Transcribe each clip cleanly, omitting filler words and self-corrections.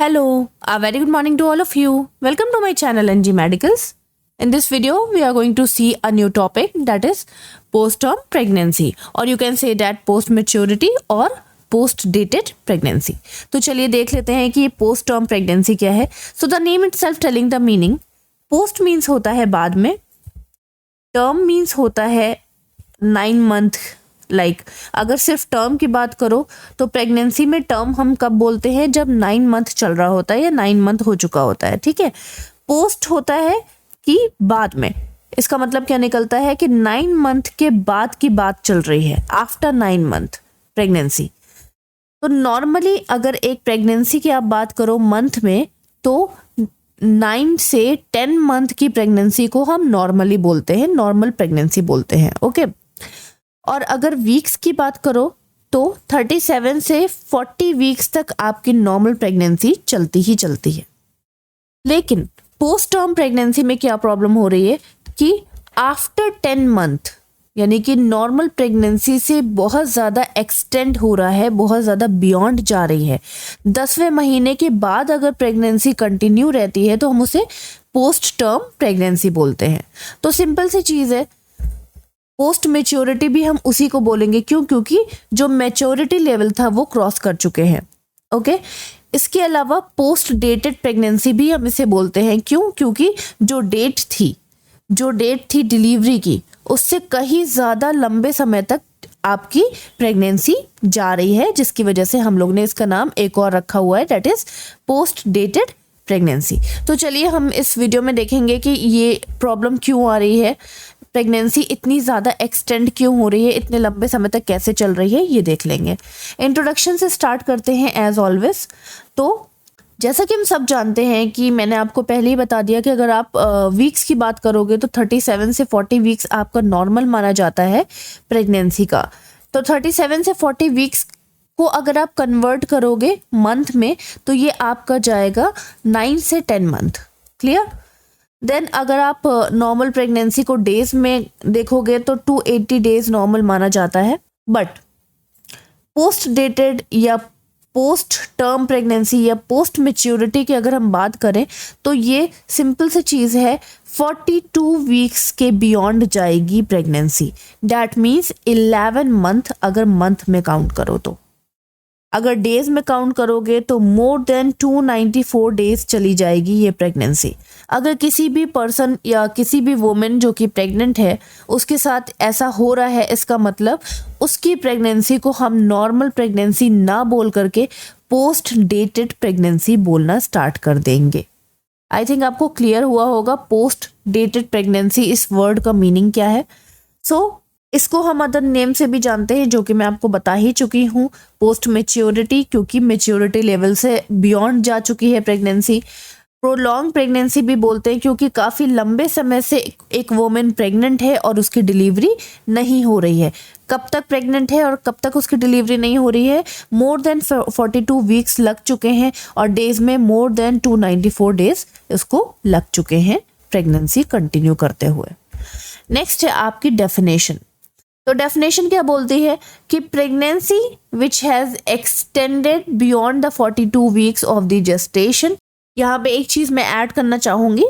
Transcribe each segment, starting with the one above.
Hello, a very good morning to all of you. Welcome to my channel NG Medicals. In this video, we are going to see a new topic that is postpartum pregnancy, or you can say that post maturity or post dated pregnancy. तो चलिए देख लेते हैं कि ये post term pregnancy क्या है. So the name it self telling the meaning. Post means होता है बाद में, टर्म मीन्स होता है 9 मंथ. अगर सिर्फ टर्म की बात करो तो प्रेगनेंसी में टर्म हम कब बोलते हैं, जब 9 मंथ चल रहा होता है या 9 मंथ हो चुका होता है. ठीक है. पोस्ट होता है कि बाद में. इसका मतलब क्या निकलता है कि 9 मंथ के बाद की बात चल रही है, आफ्टर 9 मंथ प्रेगनेंसी. तो नॉर्मली अगर एक प्रेगनेंसी की आप बात करो मंथ में, तो 9 से 10 मंथ की प्रेगनेंसी को हम नॉर्मली बोलते हैं, नॉर्मल प्रेगनेंसी बोलते हैं. ओके. और अगर वीक्स की बात करो तो 37 से 40 वीक्स तक आपकी नॉर्मल प्रेगनेंसी चलती ही चलती है. लेकिन पोस्ट टर्म प्रेगनेंसी में क्या प्रॉब्लम हो रही है कि आफ्टर 10 मंथ यानी कि नॉर्मल प्रेगनेंसी से बहुत ज़्यादा एक्सटेंड हो रहा है, बहुत ज़्यादा बियॉन्ड जा रही है. 10वें महीने के बाद अगर प्रेगनेंसी कंटिन्यू रहती है तो हम उसे पोस्ट टर्म प्रेगनेंसी बोलते हैं. तो सिंपल सी चीज़ है, पोस्ट मेच्योरिटी भी हम उसी को बोलेंगे. क्यों? क्योंकि जो मेच्योरिटी लेवल था वो क्रॉस कर चुके हैं. ओके. इसके अलावा पोस्ट डेटेड प्रेगनेंसी भी हम इसे बोलते हैं. क्यों? क्योंकि जो डेट थी डिलीवरी की, उससे कहीं ज़्यादा लंबे समय तक आपकी प्रेगनेंसी जा रही है, जिसकी वजह से हम लोग ने इसका नाम एक और रखा हुआ है, that is post dated pregnancy. तो चलिए हम इस वीडियो में देखेंगे कि ये प्रॉब्लम क्यों आ रही है, प्रेगनेंसी इतनी ज़्यादा एक्सटेंड क्यों हो रही है, इतने लंबे समय तक कैसे चल रही है, ये देख लेंगे. इंट्रोडक्शन से स्टार्ट करते हैं एज ऑलवेज. तो जैसा कि हम सब जानते हैं कि मैंने आपको पहले ही बता दिया कि अगर आप वीक्स की बात करोगे तो 37 से 40 वीक्स आपका नॉर्मल माना जाता है प्रेगनेंसी का. तो 37 से 40 वीक्स को अगर आप कन्वर्ट करोगे मंथ में तो ये आपका जाएगा 9 से 10 मंथ. क्लियर? देन अगर आप नॉर्मल प्रेगनेंसी को डेज में देखोगे तो 280 डेज नॉर्मल माना जाता है. बट पोस्ट डेटेड या पोस्ट टर्म प्रेगनेंसी या पोस्ट मेच्योरिटी की अगर हम बात करें तो ये सिंपल सी चीज़ है, 42 वीक्स के बियॉन्ड जाएगी प्रेगनेंसी. डैट मीन्स 11 मंथ अगर मंथ में काउंट करो तो. अगर डेज में काउंट करोगे तो मोर देन 294 डेज चली जाएगी ये प्रेगनेंसी. अगर किसी भी पर्सन या किसी भी वुमेन जो कि प्रेग्नेंट है उसके साथ ऐसा हो रहा है, इसका मतलब उसकी प्रेगनेंसी को हम नॉर्मल प्रेगनेंसी ना बोल करके पोस्ट डेटेड प्रेगनेंसी बोलना स्टार्ट कर देंगे. आई थिंक आपको क्लियर हुआ होगा पोस्ट डेटेड प्रेगनेंसी इस वर्ड का मीनिंग क्या है. सो इसको हम अदर नेम से भी जानते हैं, जो कि मैं आपको बता ही चुकी हूँ, पोस्ट मेच्योरिटी, क्योंकि मेच्योरिटी लेवल से बियॉन्ड जा चुकी है प्रेगनेंसी. प्रोलॉन्ग प्रेगनेंसी भी बोलते हैं क्योंकि काफ़ी लंबे समय से एक वोमेन प्रेग्नेंट है और उसकी डिलीवरी नहीं हो रही है. कब तक प्रेग्नेंट है और कब तक उसकी डिलीवरी नहीं हो रही है? मोर देन 42 वीक्स लग चुके हैं और डेज में मोर देन 294 डेज इसको लग चुके हैं प्रेगनेंसी कंटिन्यू करते हुए. नेक्स्ट है आपकी डेफिनेशन. तो डेफिनेशन क्या बोलती है कि pregnancy which has extended beyond the 42 weeks of the gestation. यहाँ पे एक चीज़ मैं ऐड करना चाहूँगी,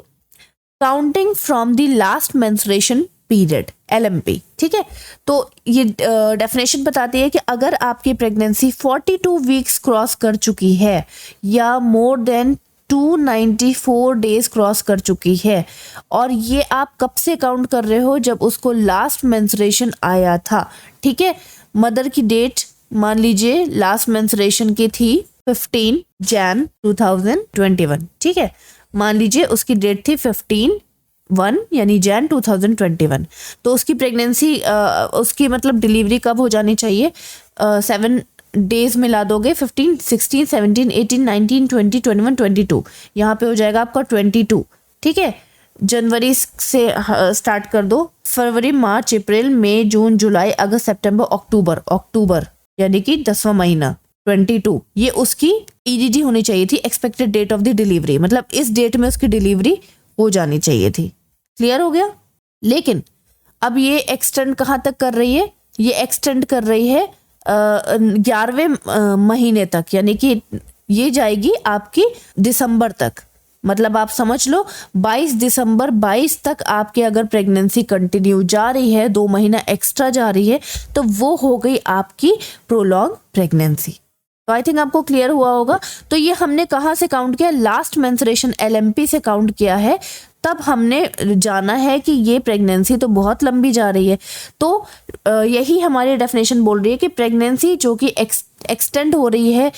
counting from the last menstruation period, LMP. ठीक है. तो ये डेफिनेशन बताती है कि अगर आपकी प्रेगनेंसी 42 वीक्स क्रॉस कर चुकी है या मोर देन 294 डेज क्रॉस कर चुकी है, और ये आप कब से काउंट कर रहे हो? जब उसको लास्ट मेंस्ट्रुएशन आया था. ठीक है. मदर की डेट मान लीजिए लास्ट मेंस्ट्रुएशन की थी 15 जैन 2021. ठीक है. मान लीजिए उसकी डेट थी 15/1 यानी जैन 2021. तो उसकी प्रेगनेंसी उसकी मतलब डिलीवरी कब हो जानी चाहिए? 7 डेज मिला दोगे, 15, 16, 17, 18, 19, 20, 21, 22. यहाँ पे हो जाएगा आपका 22. ठीक है. जनवरी से स्टार्ट कर दो, फरवरी, मार्च, अप्रैल, मई, जून, जुलाई, अगस्त, सितंबर, अक्टूबर यानी कि 10वां महीना 22. ये उसकी EDD होनी चाहिए थी, expected date of the delivery. मतलब इस डेट में उसकी डिलीवरी हो जानी चाहिए थी. क्लियर हो गया? लेकिन अब ये एक्सटेंड कहाँ तक कर रही है? ये एक्सटेंड कर रही है 11वें महीने तक, यानी कि ये जाएगी आपकी दिसंबर तक, मतलब आप समझ लो 22 दिसंबर 22 तक आपके अगर प्रेगनेंसी कंटिन्यू जा रही है, 2 महीना एक्स्ट्रा जा रही है, तो वो हो गई आपकी प्रोलॉन्ग प्रेगनेंसी। तो आई थिंक आपको क्लियर हुआ होगा। तो ये हमने कहाँ से काउंट किया, लास्ट मेंस्ट्रुएशन LMP से काउंट किया है, तब हमने जाना है कि ये प्रेगनेंसी तो बहुत लंबी जा रही है। तो यही हमारी डेफिनेशन बोल रही है कि प्रेगनेंसी जो कि एक्सटेंड हो रही है,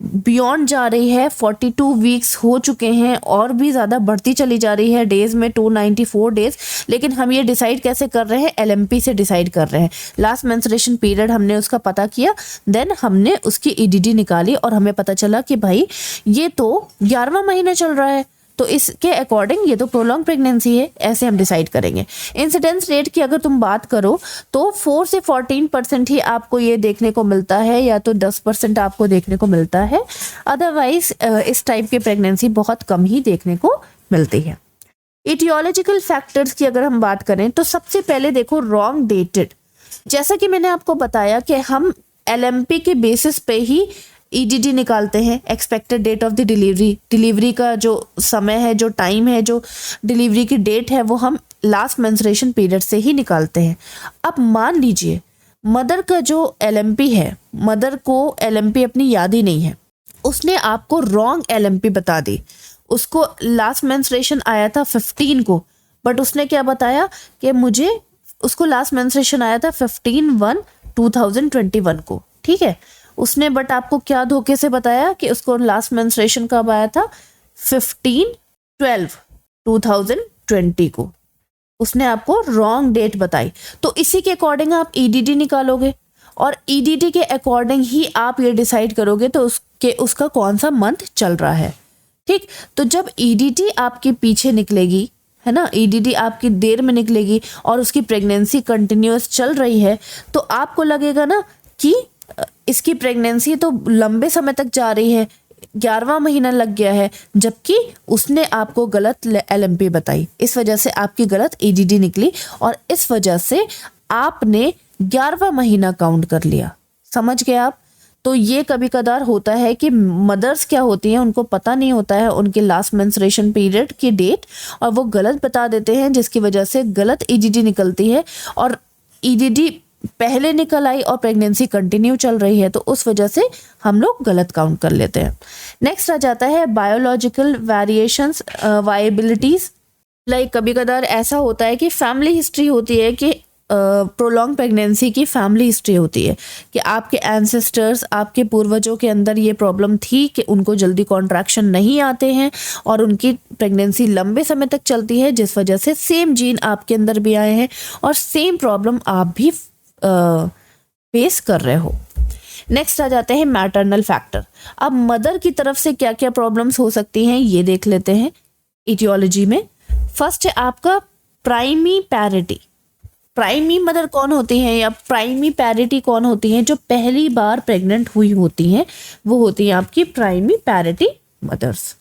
बियॉन्ड जा रही है, 42 वीक्स हो चुके हैं और भी ज़्यादा बढ़ती चली जा रही है डेज में, 294 डेज। लेकिन हम ये डिसाइड कैसे कर रहे हैं, LMP से डिसाइड कर रहे हैं। लास्ट मेंस्ट्रुएशन पीरियड हमने उसका पता किया, देन हमने उसकी EDD निकाली और हमें पता चला कि भाई ये तो 11वां महीना चल रहा है, तो इसके अकॉर्डिंग ये तो प्रोलॉन्ग प्रेगनेंसी है, ऐसे हम डिसाइड करेंगे। इंसिडेंस रेट की अगर तुम बात करो तो 4 से 14% ही आपको ये देखने को मिलता है, या तो 10% आपको देखने को मिलता है। अदरवाइज इस टाइप की प्रेगनेंसी बहुत कम ही देखने को मिलती है। इटियोलॉजिकल फैक्टर्स की अगर हम बात करें तो सबसे पहले देखो रॉन्ग डेटेड। जैसा कि मैंने आपको बताया कि हम LMP के बेसिस पे ही EDD निकालते हैं, expected date of the delivery का जो समय है, जो टाइम है, जो डिलीवरी की डेट है, वो हम लास्ट मेंस्ट्रुएशन पीरियड से ही निकालते हैं। अब मान लीजिए मदर का जो LMP है, मदर को LMP अपनी याद ही नहीं है, उसने आपको रॉन्ग LMP बता दी। उसको लास्ट मेंस्ट्रुएशन आया था 15 को, बट उसने क्या बताया कि मुझे, उसको लास्ट मेंस्ट्रुएशन आया था 15/1/2021 को, ठीक है। उसने बट आपको क्या धोखे से बताया कि उसको लास्ट मेंस्ट्रुएशन कब आया था, 15/12/2020 को। उसने आपको रॉन्ग डेट बताई। तो इसी के अकॉर्डिंग आप EDD निकालोगे और EDD के अकॉर्डिंग ही आप ये डिसाइड करोगे तो उसका कौन सा मंथ चल रहा है, ठीक। तो जब EDD आपके पीछे निकलेगी, है ना, EDD आपकी देर में निकलेगी और उसकी प्रेगनेंसी कंटिन्यूअस चल रही है, तो आपको लगेगा ना कि इसकी प्रेगनेंसी तो लंबे समय तक जा रही है, 11वां महीना लग गया है, जबकि उसने आपको गलत LMP बताई। इस वजह से आपकी गलत EDD निकली और इस वजह से आपने 11वां महीना काउंट कर लिया। समझ गए आप। तो ये कभी कदार होता है कि मदर्स क्या होती हैं, उनको पता नहीं होता है उनके लास्ट मेंस्ट्रुएशन पीरियड की डेट, और वो गलत बता देते हैं, जिसकी वजह से गलत EDD निकलती है और EDD पहले निकल आई और प्रेगनेंसी कंटिन्यू चल रही है, तो उस वजह से हम लोग गलत काउंट कर लेते हैं। नेक्स्ट आ जाता है बायोलॉजिकल वेरिएशंस, वायबिलिटीज। लाइक कभी कदार ऐसा होता है कि फैमिली हिस्ट्री होती है, कि प्रोलॉन्ग प्रेगनेंसी की फैमिली हिस्ट्री होती है कि आपके एंसेस्टर्स, आपके पूर्वजों के अंदर ये प्रॉब्लम थी कि उनको जल्दी कॉन्ट्रैक्शन नहीं आते हैं और उनकी प्रेगनेंसी लंबे समय तक चलती है, जिस वजह से सेम जीन आपके अंदर भी आए हैं और सेम प्रॉब्लम आप भी फेस कर रहे हो। नेक्स्ट आ जाते हैं मैटरनल फैक्टर। अब मदर की तरफ से क्या क्या प्रॉब्लम्स हो सकती हैं ये देख लेते हैं इटियोलॉजी में। फर्स्ट है आपका प्राइमी पैरिटी। प्राइमी मदर कौन होती हैं या प्राइमी पैरिटी कौन होती हैं? जो पहली बार प्रेग्नेंट हुई होती हैं वो होती हैं आपकी प्राइमी पैरिटी मदर्स।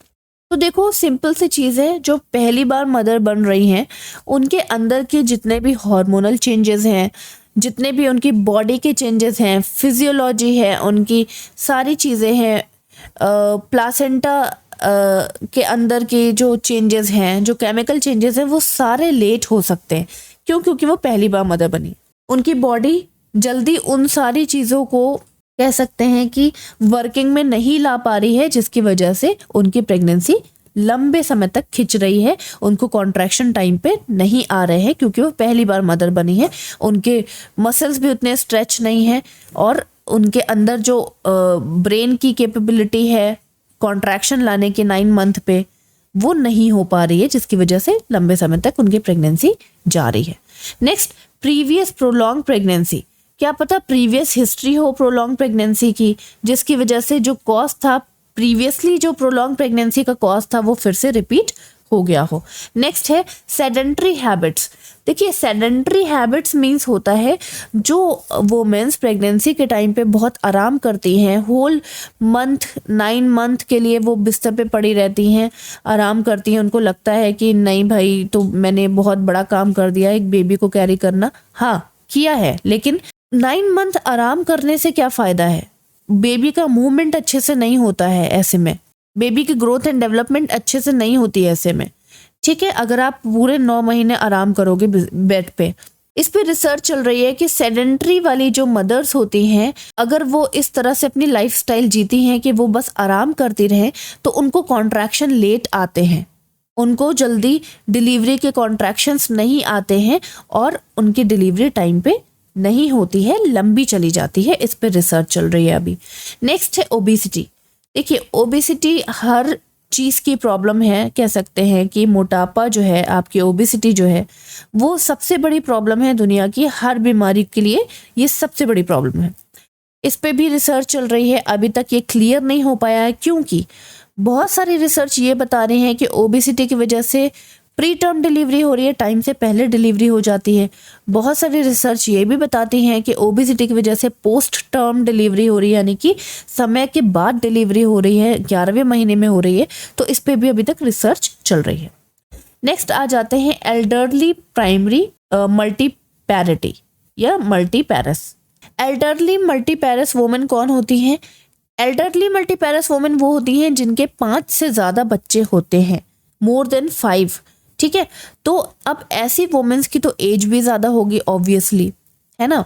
तो देखो सिंपल सी चीज़ है, जो पहली बार मदर बन रही हैं उनके अंदर के जितने भी हार्मोनल चेंजेस हैं, जितने भी उनकी बॉडी के चेंजेस हैं, फिजियोलॉजी है उनकी, सारी चीज़ें हैं, प्लासेंटा के अंदर के जो चेंजेस हैं, जो केमिकल चेंजेस हैं, वो सारे लेट हो सकते हैं। क्यों? क्योंकि वो पहली बार मदर बनी। उनकी बॉडी जल्दी उन सारी चीज़ों को कह सकते हैं कि वर्किंग में नहीं ला पा रही है, जिसकी वजह से उनकी प्रेगनेंसी लंबे समय तक खिंच रही है, उनको कॉन्ट्रैक्शन टाइम पे नहीं आ रहे हैं क्योंकि वो पहली बार मदर बनी है। उनके मसल्स भी उतने स्ट्रेच नहीं है और उनके अंदर जो ब्रेन की कैपेबिलिटी है कॉन्ट्रैक्शन लाने के 9 मंथ पे, वो नहीं हो पा रही है, जिसकी वजह से लंबे समय तक उनकी प्रेगनेंसी जा रही है। Next, previous prolong pregnancy. क्या पता प्रीवियस हिस्ट्री हो प्रोलॉन्ग प्रेगनेंसी की, जिसकी वजह से जो कॉज था प्रीवियसली, जो प्रोलॉन्ग प्रेगनेंसी का कॉज था, वो फिर से रिपीट हो गया हो। नेक्स्ट है सेडेंटरी हैबिट्स। देखिए सेडेंटरी हैबिट्स मीन्स होता है जो वोमेन्स प्रेगनेंसी के टाइम पे बहुत आराम करती हैं, होल मंथ 9 मंथ के लिए वो बिस्तर पे पड़ी रहती हैं, आराम करती हैं। उनको लगता है कि नहीं भाई तो मैंने बहुत बड़ा काम कर दिया, एक बेबी को कैरी करना, हाँ किया है, लेकिन 9 मंथ आराम करने से क्या फ़ायदा है? बेबी का मूवमेंट अच्छे से नहीं होता है, ऐसे में बेबी की ग्रोथ एंड डेवलपमेंट अच्छे से नहीं होती है ऐसे में, ठीक है, अगर आप पूरे 9 महीने आराम करोगे बेड पे। इस पे रिसर्च चल रही है कि सेडेंट्री वाली जो मदर्स होती हैं, अगर वो इस तरह से अपनी लाइफस्टाइल जीती हैं कि वो बस आराम करती रहें, तो उनको कॉन्ट्रैक्शन लेट आते हैं, उनको जल्दी डिलीवरी के कॉन्ट्रैक्शंस नहीं आते हैं और उनकी डिलीवरी टाइम पे नहीं होती है, लंबी चली जाती है। इस पे रिसर्च चल रही है अभी। नेक्स्ट है ओबेसिटी। देखिए, ओबेसिटी हर चीज़ की प्रॉब्लम है, कह सकते हैं कि मोटापा जो है, आपकी ओबेसिटी जो है, वो सबसे बड़ी प्रॉब्लम है दुनिया की, हर बीमारी के लिए ये सबसे बड़ी प्रॉब्लम है। इस पे भी रिसर्च चल रही है, अभी तक ये क्लियर नहीं हो पाया है, क्योंकि बहुत सारी रिसर्च ये बता रहे हैं कि ओबेसिटी की वजह से प्री टर्म डिलीवरी हो रही है, टाइम से पहले डिलीवरी हो जाती है। बहुत सारी रिसर्च ये भी बताती हैं कि ओबेसिटी की वजह से पोस्ट टर्म डिलीवरी हो रही है, यानी कि समय के बाद डिलीवरी हो रही है, 11वें महीने में हो रही है। तो इस पे भी अभी तक रिसर्च चल रही है। नेक्स्ट आ जाते हैं एल्डरली प्राइमरी मल्टीपैरिटी या मल्टीपैरस। एल्डरली मल्टीपैरस वुमेन कौन होती हैं? एल्डरली मल्टीपैरस वुमेन वो होती हैं जिनके 5 से ज़्यादा बच्चे होते हैं, मोर देन 5, ठीक है। तो अब ऐसी वुमेन्स की तो एज भी ज़्यादा होगी ऑब्वियसली, है ना,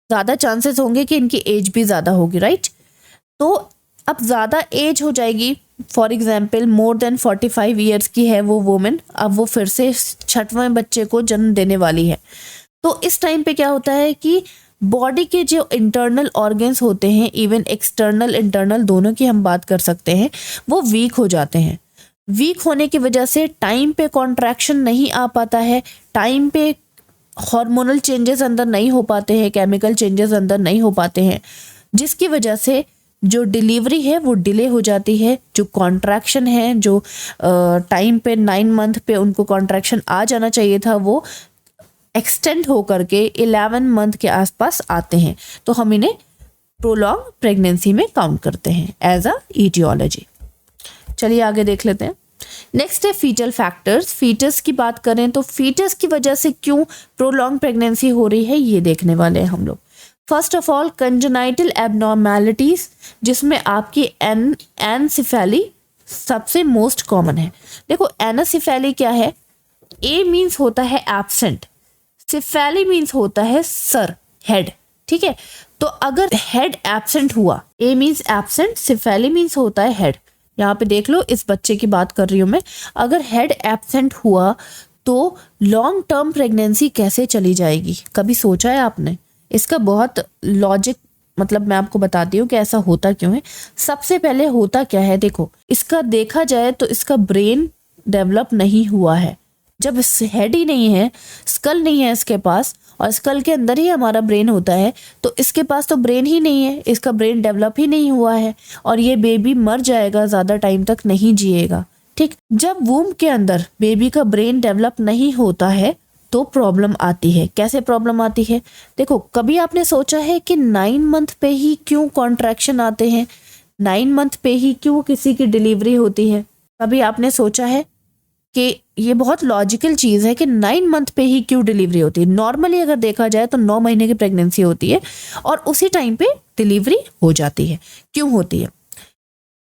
ज़्यादा चांसेस होंगे कि इनकी एज भी ज़्यादा होगी, राइट। तो अब ज़्यादा एज हो जाएगी, for example more than 45 years की है वो वुमेन, अब वो फिर से 6वें बच्चे को जन्म देने वाली है। तो इस टाइम पे क्या होता है कि बॉडी के जो इंटरनल ऑर्गन्स होते हैं, इवन एक्सटर्नल इंटरनल दोनों की हम बात कर सकते हैं, वो वीक हो जाते हैं। वीक होने की वजह से टाइम पे कॉन्ट्रैक्शन नहीं आ पाता है, टाइम पे हार्मोनल चेंजेस अंदर नहीं हो पाते हैं, केमिकल चेंजेस अंदर नहीं हो पाते हैं, जिसकी वजह से जो डिलीवरी है वो डिले हो जाती है। जो कॉन्ट्रैक्शन है, जो टाइम पे 9 मंथ पे उनको कॉन्ट्रैक्शन आ जाना चाहिए था, वो एक्सटेंड हो करके 11 मंथ के आसपास आते हैं। तो हम इन्हें प्रोलॉन्ग प्रेगनेंसी में काउंट करते हैं एज अ ईटियोलॉजी। चलिए आगे देख लेते हैं। नेक्स्ट है फीटल फैक्टर्स। फीटस की बात करें तो फीटस की वजह से क्यों प्रोलॉन्ग प्रेगनेंसी हो रही है, ये देखने वाले हैं हम लोग। First of all congenital abnormalities, जिसमें आपकी एनसेफेली सबसे मोस्ट कॉमन है। देखो, एनसेफेली क्या है? ए मीन्स होता है एब्सेंट, सेफेली मीन्स होता है सर, हेड, ठीक है। तो अगर हेड एब्सेंट हुआ, ए मीन्स एब्सेंट, सेफेली मीन्स होता है हेड। यहाँ पे देख लो, इस बच्चे की बात कर रही हूँ मैं। अगर हेड एब्सेंट हुआ तो लॉन्ग टर्म प्रेगनेंसी कैसे चली जाएगी? कभी सोचा है आपने? इसका बहुत लॉजिक, मतलब मैं आपको बताती हूँ कि ऐसा होता क्यों है। सबसे पहले होता क्या है, देखो, इसका देखा जाए तो इसका ब्रेन डेवलप नहीं हुआ है। जब हेड ही नहीं है, स्कल नहीं है इसके पास, और स्कल के अंदर ही हमारा ब्रेन होता है, तो इसके पास तो ब्रेन ही नहीं है, इसका ब्रेन डेवलप ही नहीं हुआ है, और ये बेबी मर जाएगा, ज़्यादा टाइम तक नहीं जिएगा, ठीक। जब वूम्ब के अंदर बेबी का ब्रेन डेवलप नहीं होता है तो प्रॉब्लम आती है। कैसे प्रॉब्लम आती है? देखो, कभी आपने सोचा है कि 9 मंथ पे ही क्यों कॉन्ट्रैक्शन आते हैं? 9 मंथ पे ही क्यों किसी की डिलीवरी होती है? कभी आपने सोचा है कि ये बहुत लॉजिकल चीज़ है कि 9 मंथ पे ही क्यों डिलीवरी होती है? नॉर्मली अगर देखा जाए तो 9 महीने की प्रेगनेंसी होती है और उसी टाइम पे डिलीवरी हो जाती है। क्यों होती है?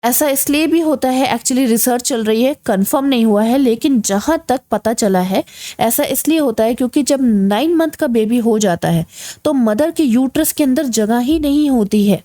ऐसा इसलिए भी होता है, एक्चुअली रिसर्च चल रही है, कंफर्म नहीं हुआ है, लेकिन जहाँ तक पता चला है ऐसा इसलिए होता है क्योंकि जब 9 मंथ का बेबी हो जाता है तो मदर के यूट्रस के अंदर जगह ही नहीं होती है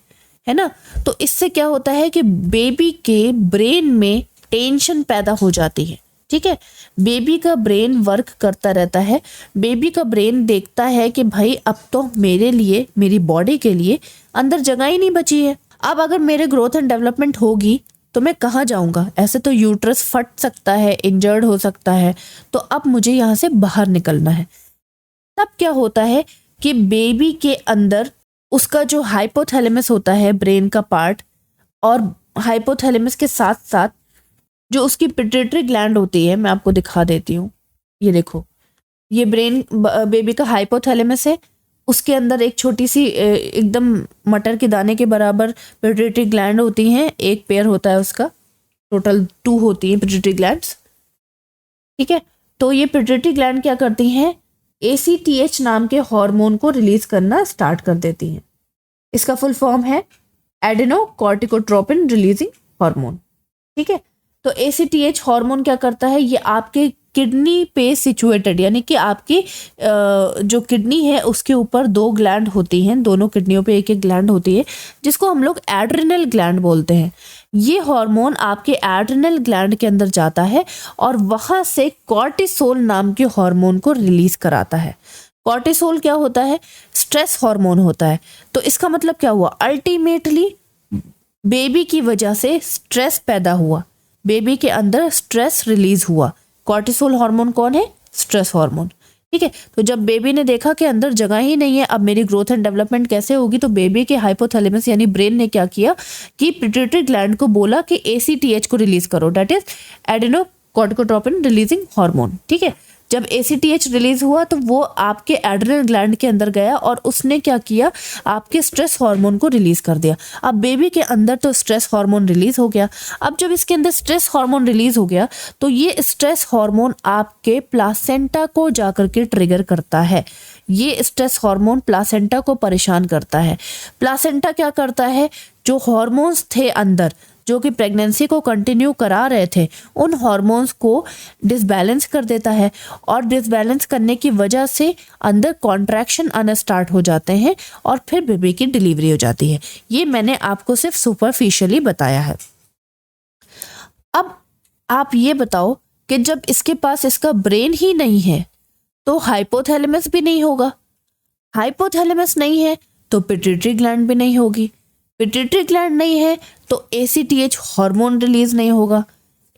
ना। तो इससे क्या होता है कि बेबी के ब्रेन में टेंशन पैदा हो जाती है, ठीक है। बेबी का ब्रेन वर्क करता रहता है, बेबी का ब्रेन देखता है कि भाई अब तो मेरे लिए, मेरी बॉडी के लिए अंदर जगह ही नहीं बची है। अब अगर मेरे ग्रोथ एंड डेवलपमेंट होगी तो मैं कहाँ जाऊँगा? ऐसे तो यूट्रस फट सकता है, इंजर्ड हो सकता है, तो अब मुझे यहाँ से बाहर निकलना है। तब क्या होता है कि बेबी के अंदर उसका जो हाइपोथैलेमस होता है, ब्रेन का पार्ट, और हाइपोथैलेमस के साथ साथ जो उसकी पिट्यूटरी ग्लैंड होती है, मैं आपको दिखा देती हूँ। ये देखो, ये ब्रेन बेबी का हाइपोथैलेमस है, उसके अंदर एक छोटी सी एकदम मटर के दाने के बराबर पिट्यूटरी ग्लैंड होती हैं, एक पेयर होता है उसका, टोटल 2 होती हैं पिट्यूटरी ग्लैंड्स, ठीक है। तो ये पिट्यूटरी ग्लैंड क्या करती हैं? ACTH नाम के हार्मोन को रिलीज करना स्टार्ट कर देती हैं। इसका फुल फॉर्म है एडेनोकॉर्टिकोट्रोपिन रिलीजिंग हार्मोन। ठीक है, तो ACTH हार्मोन क्या करता है, ये आपके किडनी पे सिचुएटेड, यानी कि आपकी जो किडनी है उसके ऊपर 2 ग्लैंड होती हैं, दोनों किडनियों पे एक एक ग्लैंड होती है जिसको हम लोग एड्रिनल ग्लैंड बोलते हैं। ये हार्मोन आपके एड्रिनल ग्लैंड के अंदर जाता है और वहां से कॉर्टिसोल नाम के हार्मोन को रिलीज कराता है। कॉर्टिसोल क्या होता है, स्ट्रेस हार्मोन होता है। तो इसका मतलब क्या हुआ, अल्टीमेटली बेबी की वजह से स्ट्रेस पैदा हुआ, बेबी के अंदर स्ट्रेस रिलीज हुआ। कॉर्टिसोल हार्मोन कौन है, स्ट्रेस हार्मोन। ठीक है, तो जब बेबी ने देखा कि अंदर जगह ही नहीं है, अब मेरी ग्रोथ एंड डेवलपमेंट कैसे होगी, तो बेबी के हाइपोथैलेमस यानी ब्रेन ने क्या किया कि पिट्यूटरी ग्लैंड को बोला कि ACTH को रिलीज करो, दैट इज एडेनोकॉर्टिकोट्रोपिन रिलीजिंग हार्मोन। ठीक है, जब ACTH रिलीज हुआ तो वो आपके एड्रिनल ग्लैंड के अंदर गया और उसने क्या किया, आपके स्ट्रेस हार्मोन को रिलीज कर दिया। अब बेबी के अंदर तो स्ट्रेस हार्मोन रिलीज हो गया। अब जब इसके अंदर स्ट्रेस हार्मोन रिलीज हो गया तो ये स्ट्रेस हार्मोन आपके प्लासेंटा को जाकर के ट्रिगर करता है। ये स्ट्रेस हार्मोन प्लासेंटा को परेशान करता है। प्लासेंटा क्या करता है, जो हार्मोन्स थे अंदर जो कि प्रेगनेंसी को कंटिन्यू करा रहे थे, उन हार्मोन्स को डिसबैलेंस कर देता है और डिसबैलेंस करने की वजह से अंदर कॉन्ट्रैक्शन आना स्टार्ट हो जाते हैं और फिर बेबी की डिलीवरी हो जाती है। ये मैंने आपको सिर्फ सुपरफिशियली बताया है। अब आप ये बताओ कि जब इसके पास इसका ब्रेन ही नहीं है तो हाइपोथैलेमस भी नहीं होगा, हाइपोथैलेमस नहीं है तो पिट्यूटरी ग्लैंड भी नहीं होगी, पिट्यूटरी ग्लैंड नहीं है तो ACTH हार्मोन रिलीज नहीं होगा,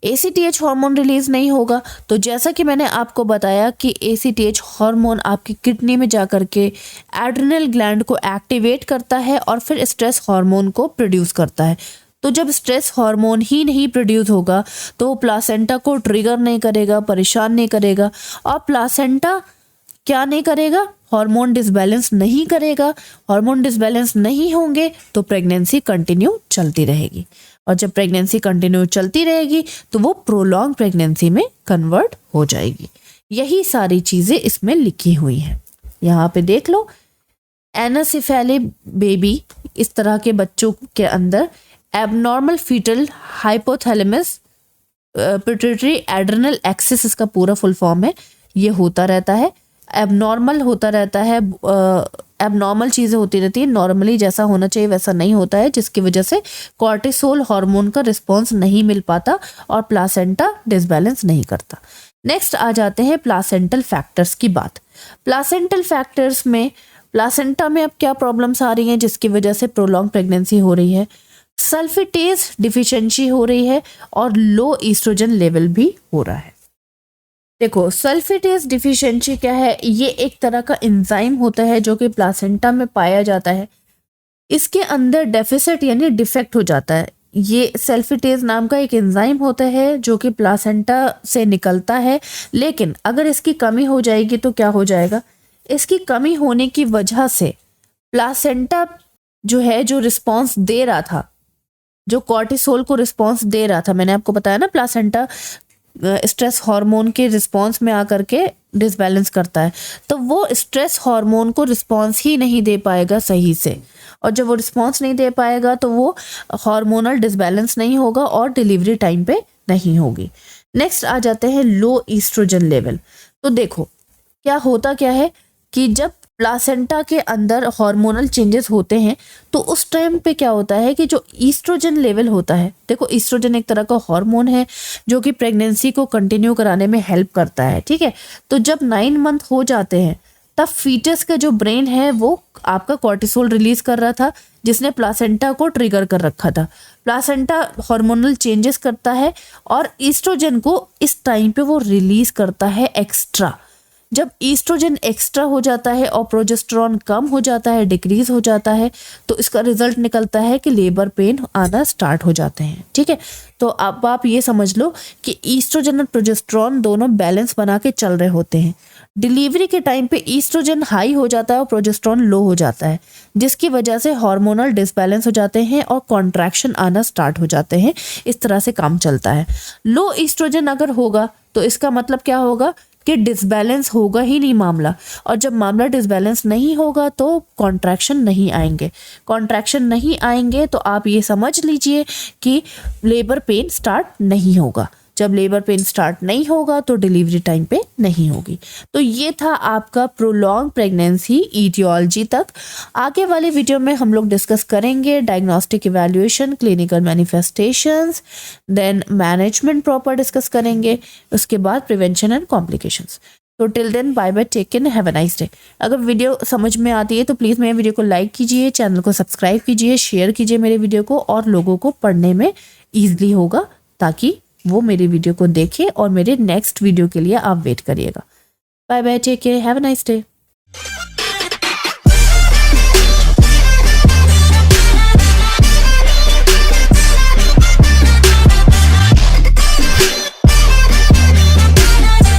ACTH हार्मोन रिलीज नहीं होगा तो जैसा कि मैंने आपको बताया कि ACTH हार्मोन आपकी किडनी में जाकर के एड्रिनल ग्लैंड को एक्टिवेट करता है और फिर स्ट्रेस हार्मोन को प्रोड्यूस करता है। तो जब स्ट्रेस हार्मोन ही नहीं प्रोड्यूस होगा तो प्लासेंटा को ट्रिगर नहीं करेगा, परेशान नहीं करेगा और प्लासेंटा क्या नहीं करेगा, हार्मोन डिसबैलेंस नहीं करेगा। हार्मोन डिसबैलेंस नहीं होंगे तो प्रेगनेंसी कंटिन्यू चलती रहेगी और जब प्रेगनेंसी कंटिन्यू चलती रहेगी तो वो प्रोलॉन्ग प्रेगनेंसी में कन्वर्ट हो जाएगी। यही सारी चीज़ें इसमें लिखी हुई हैं, यहाँ पे देख लो। एनासेफेली बेबी, इस तरह के बच्चों के अंदर abnormal fetal hypothalamus pituitary adrenal axis, इसका पूरा फुल फॉर्म है, ये होता रहता है। एबनॉर्मल होता रहता है, एबनॉर्मल चीज़ें होती रहती हैं, नॉर्मली जैसा होना चाहिए वैसा नहीं होता है, जिसकी वजह से कॉर्टिसोल हार्मोन का रिस्पॉन्स नहीं मिल पाता और प्लासेंटा डिसबैलेंस नहीं करता। नेक्स्ट आ जाते हैं प्लासेंटल फैक्टर्स की बात। प्लासेंटल फैक्टर्स में प्लासेंटा में अब क्या प्रॉब्लम्स आ रही हैं जिसकी वजह से प्रोलॉन्ग प्रेगनेंसी हो रही है, सल्फेटेज डिफिशिएंसी हो रही है और लो ईस्ट्रोजन लेवल भी हो रहा है। देखो, सल्फेटेज डिफिशिएंसी क्या है, ये एक तरह का एंजाइम होता है जो कि प्लासेंटा में पाया जाता है। इसके अंदर डेफिसिट यानी डिफेक्ट हो जाता है। ये सल्फेटेज नाम का एक एंजाइम होता है जो कि प्लासेंटा से निकलता है, लेकिन अगर इसकी कमी हो जाएगी तो क्या हो जाएगा, इसकी कमी होने की वजह से प्लासेंटा जो है, जो रिस्पॉन्स दे रहा था, जो कॉर्टिसोल को रिस्पॉन्स दे रहा था, मैंने आपको बताया ना प्लासेंटा स्ट्रेस हार्मोन के रिस्पॉन्स में आकर के डिसबैलेंस करता है, तो वो स्ट्रेस हार्मोन को रिस्पॉन्स ही नहीं दे पाएगा सही से, और जब वो रिस्पॉन्स नहीं दे पाएगा तो वो हार्मोनल डिसबैलेंस नहीं होगा और डिलीवरी टाइम पे नहीं होगी। नेक्स्ट आ जाते हैं लो ईस्ट्रोजन लेवल। तो देखो क्या होता क्या है कि जब प्लासेंटा के अंदर हार्मोनल चेंजेस होते हैं तो उस टाइम पे क्या होता है कि जो ईस्ट्रोजन लेवल होता है, देखो ईस्ट्रोजन एक तरह का हार्मोन है जो कि प्रेगनेंसी को कंटिन्यू कराने में हेल्प करता है, ठीक है। तो जब 9 मंथ हो जाते हैं तब फीटस का जो ब्रेन है वो आपका कॉर्टिसोल रिलीज कर रहा था जिसने प्लासेंटा को ट्रिगर कर रखा था। प्लासेंटा हार्मोनल चेंजेस करता है और ईस्ट्रोजन को इस टाइम पे वो रिलीज करता है एक्स्ट्रा। जब ईस्ट्रोजन एक्स्ट्रा हो जाता है और प्रोजेस्टेरॉन कम हो जाता है, डिक्रीज हो जाता है, तो इसका रिजल्ट निकलता है कि लेबर पेन आना स्टार्ट हो जाते हैं, ठीक है। तो अब आप ये समझ लो कि ईस्ट्रोजन और प्रोजेस्टेरॉन दोनों बैलेंस बना के चल रहे होते हैं। डिलीवरी के टाइम पे ईस्ट्रोजन हाई हो जाता है और प्रोजेस्टेरॉन लो हो जाता है, जिसकी वजह से हार्मोनल डिसबैलेंस हो जाते हैं और कॉन्ट्रैक्शन आना स्टार्ट हो जाते हैं। इस तरह से काम चलता है। लो ईस्ट्रोजन अगर होगा तो इसका मतलब क्या होगा कि डिसबैलेंस होगा ही नहीं मामला, और जब मामला डिसबैलेंस नहीं होगा तो कॉन्ट्रैक्शन नहीं आएंगे। कॉन्ट्रैक्शन नहीं आएंगे तो आप ये समझ लीजिए कि लेबर पेन स्टार्ट नहीं होगा। जब लेबर पेन स्टार्ट नहीं होगा तो डिलीवरी टाइम पे नहीं होगी। तो ये था आपका प्रोलॉन्ग प्रेगनेंसी ईटियोलॉजी तक। आगे वाले वीडियो में हम लोग डिस्कस करेंगे diagnostic evaluation, clinical manifestations, then management proper discuss करेंगे, उसके बाद प्रिवेंशन एंड कॉम्प्लिकेशंस। तो till then bye bye, take care, have a nice day. अगर वीडियो समझ में आती है तो प्लीज़ मेरे वीडियो को लाइक कीजिए, चैनल को सब्सक्राइब कीजिए, शेयर कीजिए मेरे वीडियो को, और लोगों को पढ़ने में ईजिली होगा ताकि वो मेरे वीडियो को देखें और मेरे नेक्स्ट वीडियो के लिए आप वेट करिएगा। Bye bye, take care, have a nice day.